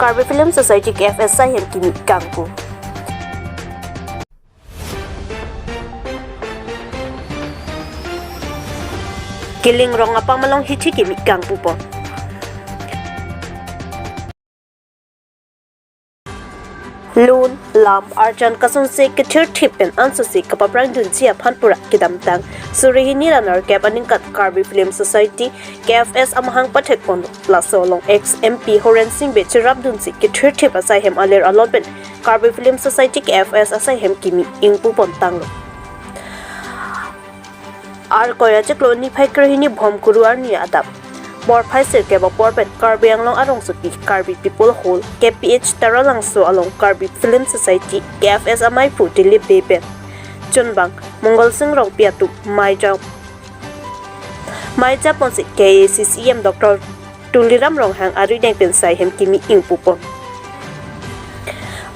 Karbi Film Society KFS Sayem Kimi Kangpu. Kiling rong apa malong hichi Kimi Kangpu po. Loon, lam, arjan kasun se kechir tipen anso se kapaprang dun siya panpura kidamtang. Surihini ranar kepaning kat Karbi Film Society KFS amahang patek pondo lasolong ex-MP Horen Singh Bechirap dun si kechir tip asay hem alir alotben Karbi Film Society KFS asay hem kimi ingpu pontang lo. Ar koya cheklo ni phai krihini bhom kuru ar ni adap. Bor phai sir ke bapor pen Karbi anglong arong supi Karbi People Hall KPH taralang so along Karbi Film Society KFS amai pu dilip bebe chunbang Mongol Singh rong piatu Maija ponsi KACCM Dr. Tuliram rong hang ari deng pen sai hem kimi ing pupon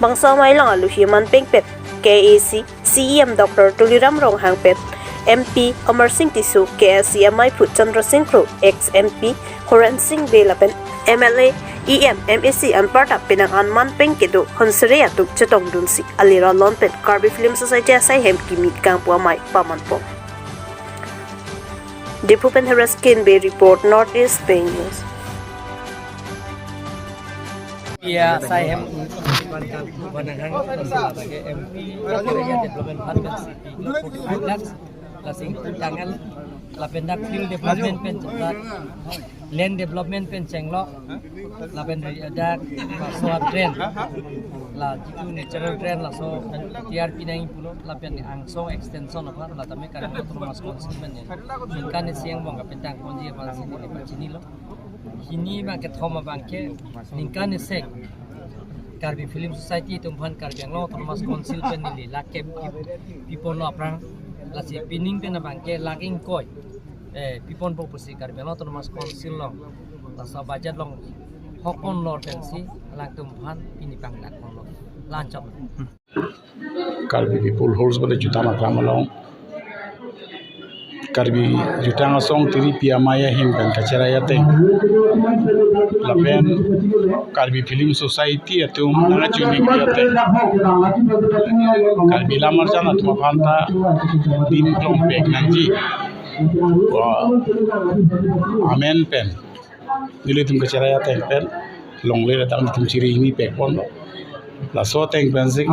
bangsa mai long alu himan peng pet KACCM Dr. Tuliram rong hang pet MP Amar Singh Tisu KSCMI Put Chandra Singh Kru ex-MP Horen Singh Belapen MLA EM MSC Amparta Pinang Anman Pengkedo Honserea Tuk Chetong Dunsi Alira Lompen Karbi Film Society Asay Hem Kimi Kangpu Amai Pamanpo Dipupen Haraskin Bay Report Northeast Bay News. Iya, saya Kangpu Banangan sebagai MP Area Development Fund lasing tangan lapendak field development pen cepat land development pen cenglo lapen ada solar drain la jitu natural drain la so TRP nang pulo lapen angsong extension apa la tame kan mas konsumen ya kan siang bang kapentang konji apa sini ni pacini lo kini ma ke thoma bangke ningkan sek Karbi Film Society tumpan Karbi anglo mas konsil pen ni lakep people lo aprang lasi pining pena bangke laking koi pipon popusi Karbi lo mas konsil long lasa budget long hokon lor pensi lang tumpan pini pang lakon lo lancap Karbi People Halls pada juta makram long Karbi juta ngasong tiri piamaya him kan kaceraya teng lapen Karbi Film Society atum nanga cunik teng Karbi lamar jana tuma phanta din klong pek nanji wa amen pen nili tum kaceraya teng pen long le datang tum ciri ini pek pon la so teng pensing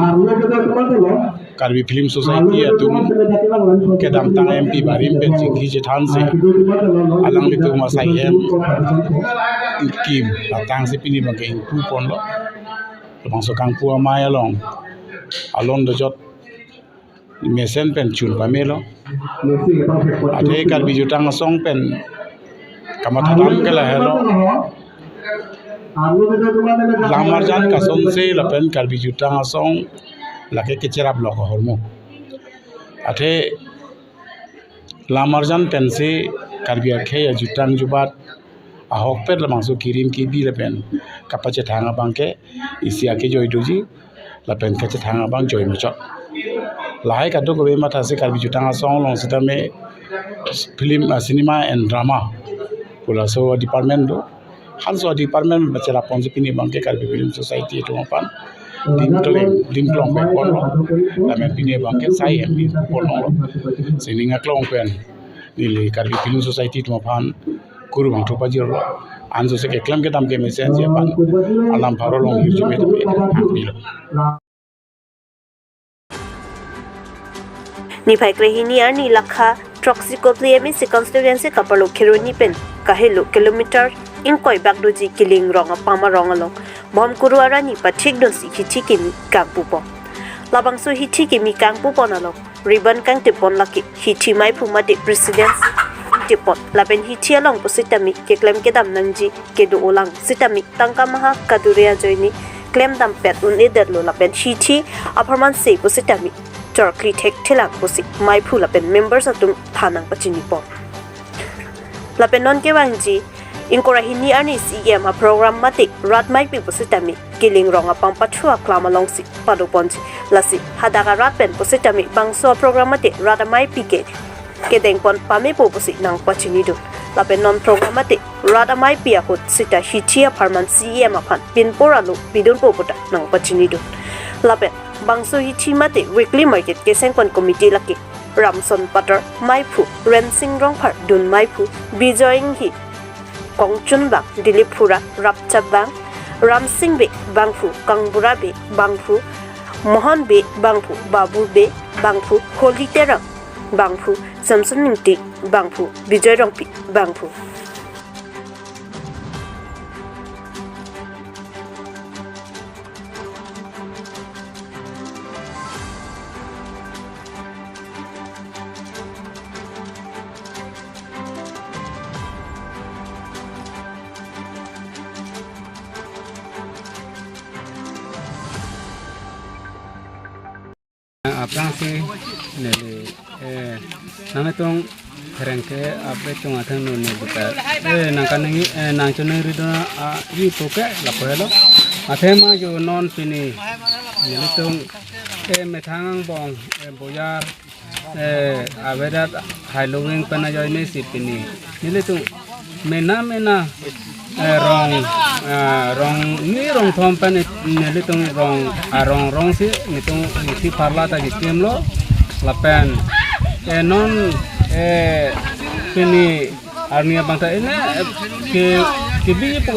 Karbi Film Society atum kedam tang MP barim pen jingki jethan se alang litu masai hem kim datang se pini bangke pu pon lo bangso Kangpu amaya long alon do jot mesen pen chun pamelo ate Karbi jutang song pen kamatatam kala helo lamarjan kason se lapen Karbi jutang song lake kecerap lo hormo ate lamarjan pense Karbi akhe ya jutang jubat ahok pet lamangso kirim ki bi lapen kapache thanga bangke isia ke joy doji lapen kache thanga bang joy mochot lahai kadu ko be mata se Karbi jutang song long sita me film cinema and drama pula so department do hanso department bachara ponje pini bangke Karbi Film Society to pan dim klong pe pon la me pini bangke sai em pon lo sininga klong pen nili Karbi Film Society to pan kuru bang thopa jiro anjo se ke klam ke dam ke message ya pan alam pharo long yuju me bilo Ni phai krehini ar ni lakha Troxicopli MSC constituency kapalo khironi pen kahelo kilometer inkoi bagdoji kiling rong apama rong along bom kuru arani pathik don si hichi kimi Kangpu po labang so hichi kimi Kangpu po nalong ribbon kang tipon laki hichi mai phuma de president tipon lapen hichi along positami ke claim ke dam nanji ke do olang sitami tangka maha kaduria joini claim dam pet un eder lo lapen hichi aparman se positami Chorkli tek tilang posik mai phu lapen members atung thanang pachini po lapen non ke wangji inkora hini ani CM a program matik rat mai pi positami kiling ronga pampa chua klama longsi padu ponji lasi hadaga rat pen positami bangso program matik rat mai pi ke kedeng pon pame po posik nang pachini do lapen non program ate rada mai pia hot sita hichia pharman cem aphan pinporalu bidun popota nang pachini do lapen bangso hichi mate weekly market ke sengkon committee laki ramson patar maipu rensing rong phar dun maipu bijoying hi kongchun bang dilipura rapcha bang ramsing be bangfu kangbura be bangfu mohan be bangfu babu be bangfu holy terang bangfu samson ningti bangfu bijoy rongpi bangfu Aprang sih nele nang tong kerengke ape tong atang no ne buta nangkan ngi nang chone rido yi poke la pelo athema jo non pini nele tong methang bong boyar aveda halloween pana jo ne sipini nele tong mena rong ni rong thom pan nele tong rong si nitong ti parla ta gitem lo lapen non pini arnia bangta ene ke bi po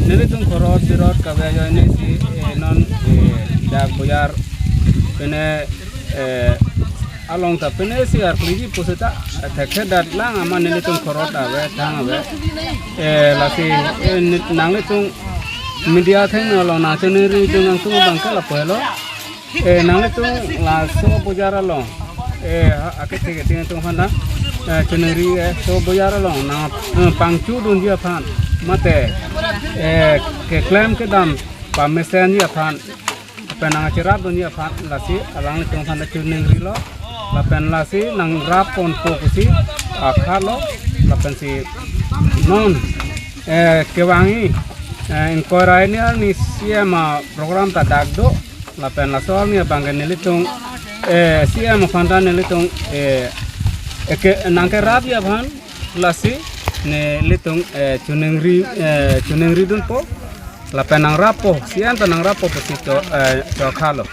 nele tong korot birot ka ba jo ne si non dak boyar pene along ta pene si ar kliji poseta thekhe dat lang ama nele tong korot ave thang ave lasi nangle tong media theng lo na chene ri tong ang tong bangka la pelo nangle tong la so bojara lo ake thege ting tong hana chene ri so bojara lo na pangchu dun dia phan mate ke claim ke dam pa mesen dia phan penang cerap dun dia phan lasi alang tong hana chene ri lo lapen lasi nang rapon fokusi akhalo lapen si non kewangi inquiry ni siama program ta dagdo lapen la soal ni bangen nilitung siama fanda nilitung ke nangke rabia bhan lasi ne litung chunengri dun po lapen nang rapo sian ta nang rapo posito khalo